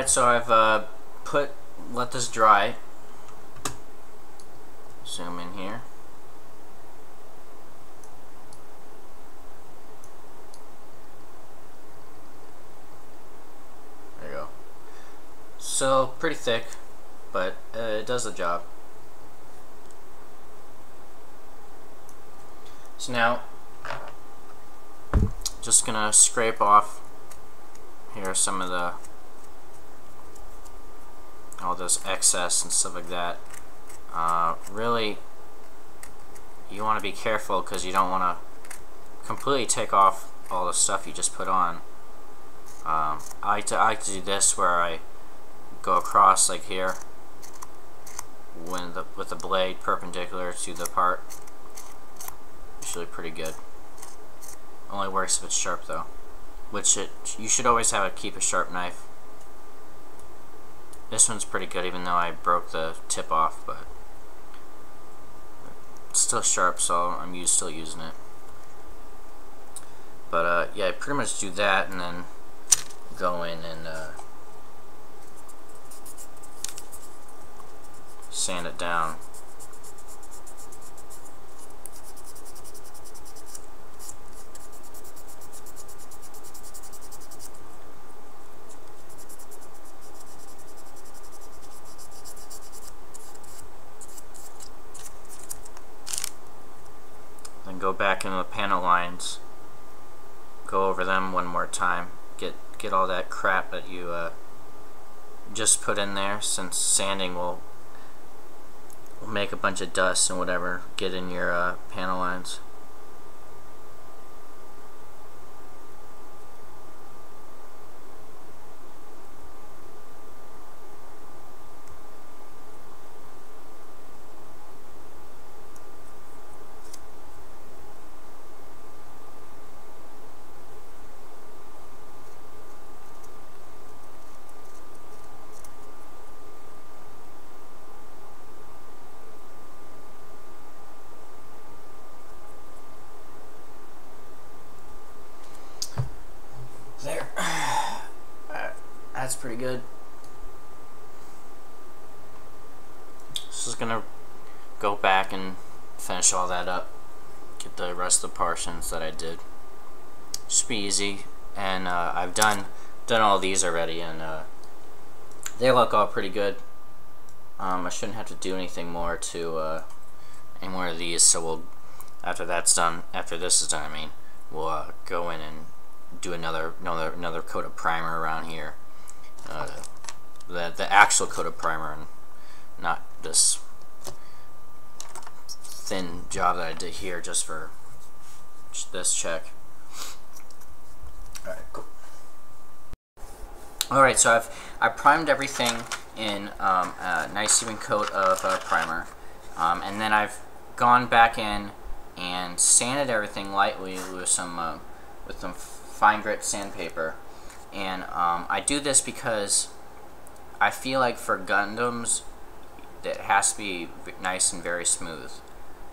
Alright, so I've let this dry. Zoom in here. There you go. So, pretty thick, but it does the job. So now, just gonna scrape off here some of all this excess and stuff like that. Really, you want to be careful because you don't want to completely take off all the stuff you just put on. I like to do this where I go across like here with the blade perpendicular to the part. Usually pretty good. Only works if it's sharp though, which you should always keep a sharp knife. This one's pretty good even though I broke the tip off, but it's still sharp, so I'm still using it. But yeah, I pretty much do that and then go in and sand it down. Then go back into the panel lines, go over them one more time, get all that crap that you just put in there, since sanding will make a bunch of dust and whatever get in your panel lines. There. That's pretty good. So just gonna go back and finish all that up. Get the rest of the portions that I did. Should be easy, and I've done all these already, and they look all pretty good. I shouldn't have to do anything more to any more of these. So we'll, after this is done, I mean, we'll go in and do another coat of primer around here. The actual coat of primer, and not this thin job that I did here just for this check. Alright, cool. Alright, so I primed everything in a nice even coat of primer, and then I've gone back in and sanded everything lightly with some fine grit sandpaper. And I do this because I feel like for Gundams it has to be nice and very smooth,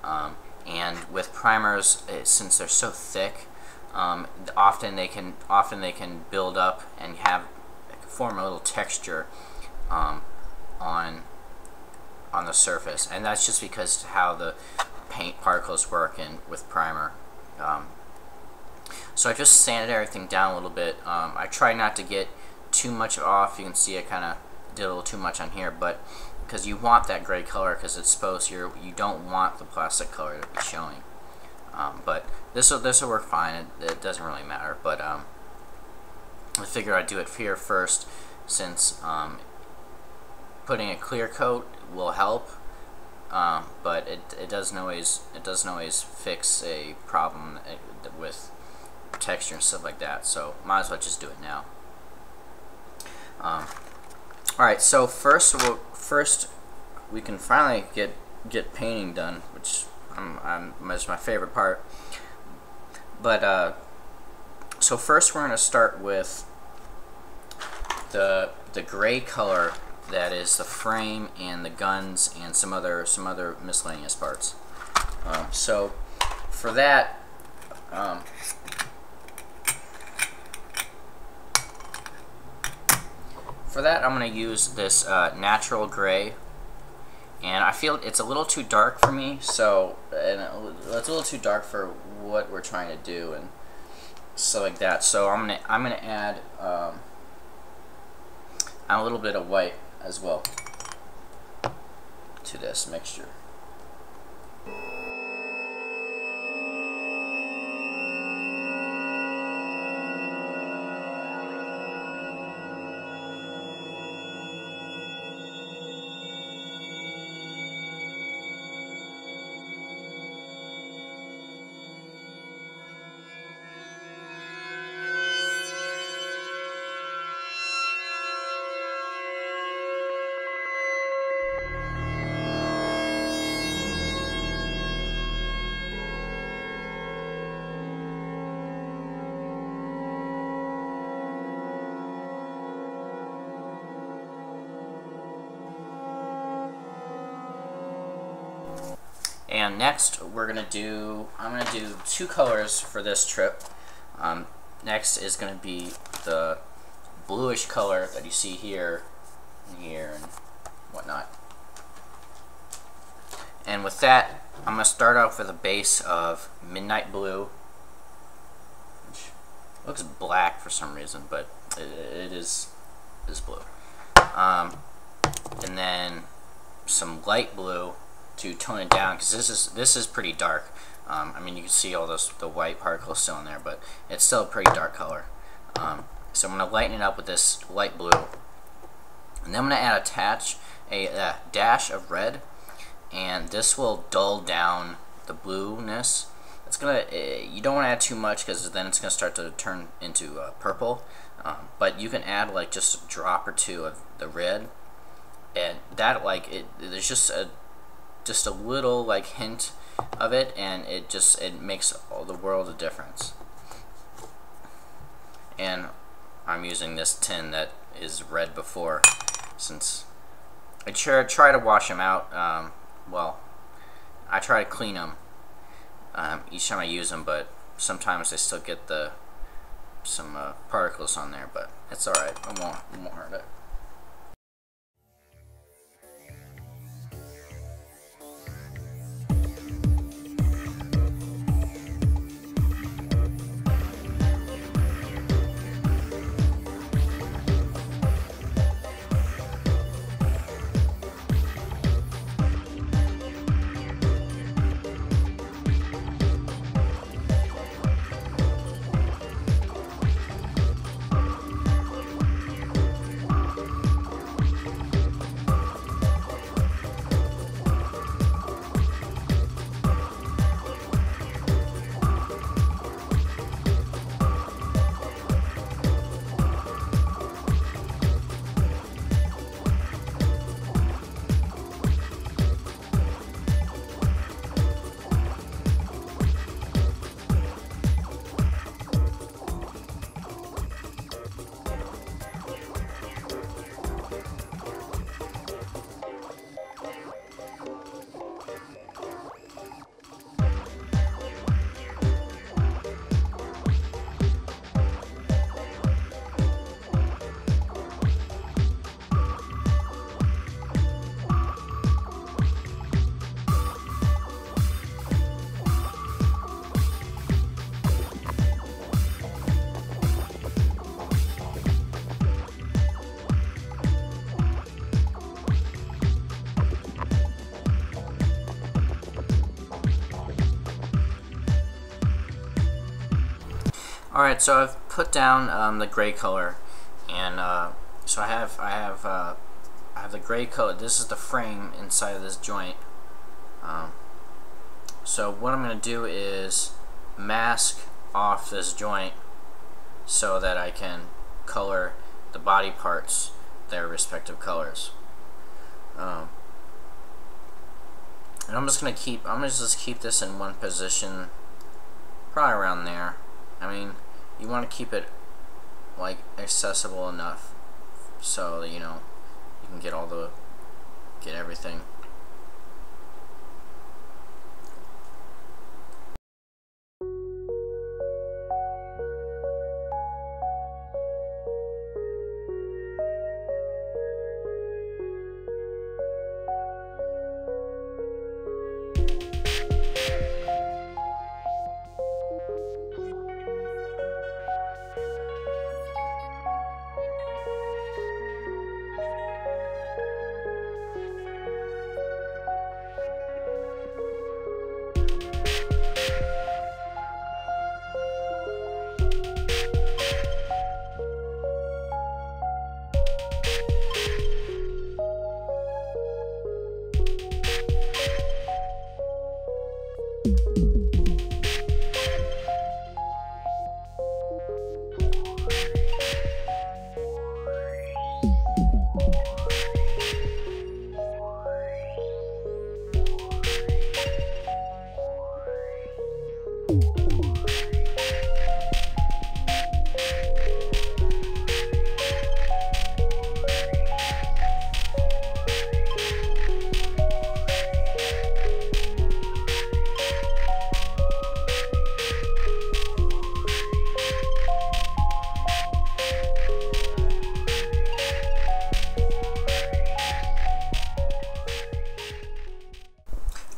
and with primers, since they're so thick, often they can build up and form a little texture on the surface, and that's just because how the paint particles work with primer. So I just sanded everything down a little bit. I try not to get too much off. You can see I kind of did a little too much on here, but because you want that gray color, because it's supposed you don't want the plastic color to be showing. But this will work fine. It doesn't really matter. But I figure I'd do it here first, since putting a clear coat will help. But it doesn't always fix a problem with texture and stuff like that, so might as well just do it now. Alright, so first we can finally get painting done, which is my favorite part. But so first we're going to start with the gray color that is the frame and the guns and some other miscellaneous parts. So for that, for that, I'm going to use this natural gray, and I feel it's a little too dark for me, so it's a little too dark for what we're trying to do and stuff like that. So I'm gonna add a little bit of white as well to this mixture. And next, I'm gonna do 2 colors for this trip. Next is gonna be the bluish color that you see here, and here, and whatnot. And with that, I'm gonna start off with a base of midnight blue, which looks black for some reason, but it is blue. And then some light blue to tone it down, because this is pretty dark. I mean, you can see all the white particles still in there, but it's still a pretty dark color. So I'm going to lighten it up with this light blue, and then I'm going to attach a dash of red, and this will dull down the blueness. It's gonna you don't want to add too much, because then it's going to start to turn into purple. But you can add like just a drop or two of the red, and that there's just a little like hint of it, and it makes all the world of difference. And I'm using this tin that is red before, since I try to wash them out. Well, I try to clean them each time I use them, but sometimes they still get some particles on there, but it's alright. It won't hurt it. Alright, so I've put down the gray color, and so I have the gray color. This is the frame inside of this joint. So what I'm going to do is mask off this joint so that I can color the body parts their respective colors. And I'm just gonna keep this in one position, probably around there. I mean, you want to keep it like accessible enough so that you can get everything.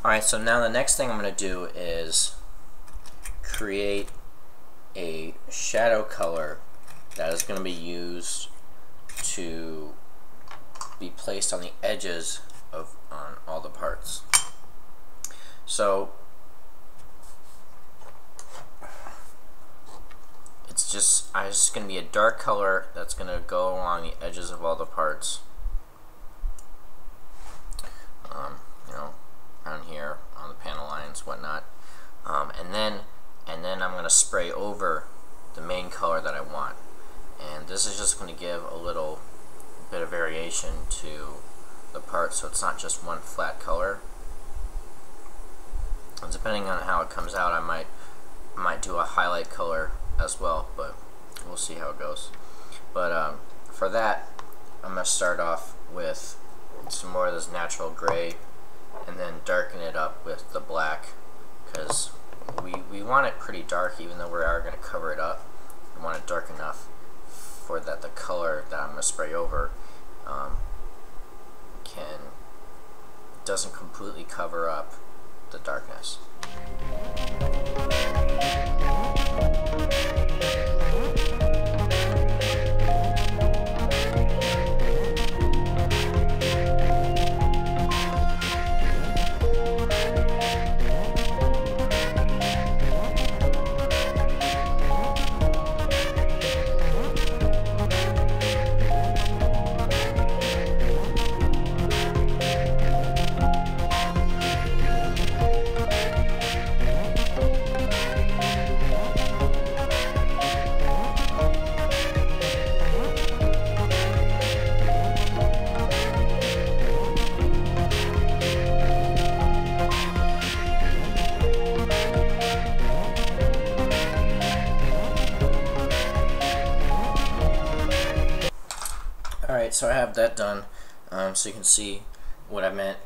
Alright, so now the next thing I'm going to do is create a shadow color that is going to be used to be placed on the edges of on all the parts. So it's just going to be a dark color that's going to go along the edges of all the parts. You know, around here on the panel lines, whatnot, and then I'm going to spray over the main color that I want, and this is just going to give a little bit of variation to the part, so it's not just one flat color. And depending on how it comes out, I might do a highlight color as well, but we'll see how it goes. But for that, I'm going to start off with some more of this natural gray, and then darken it up with the black, because we want it pretty dark, even though we are going to cover it up. We want it dark enough for that the color that I'm going to spray over doesn't completely cover up the darkness. Alright, so I have that done, so you can see what I meant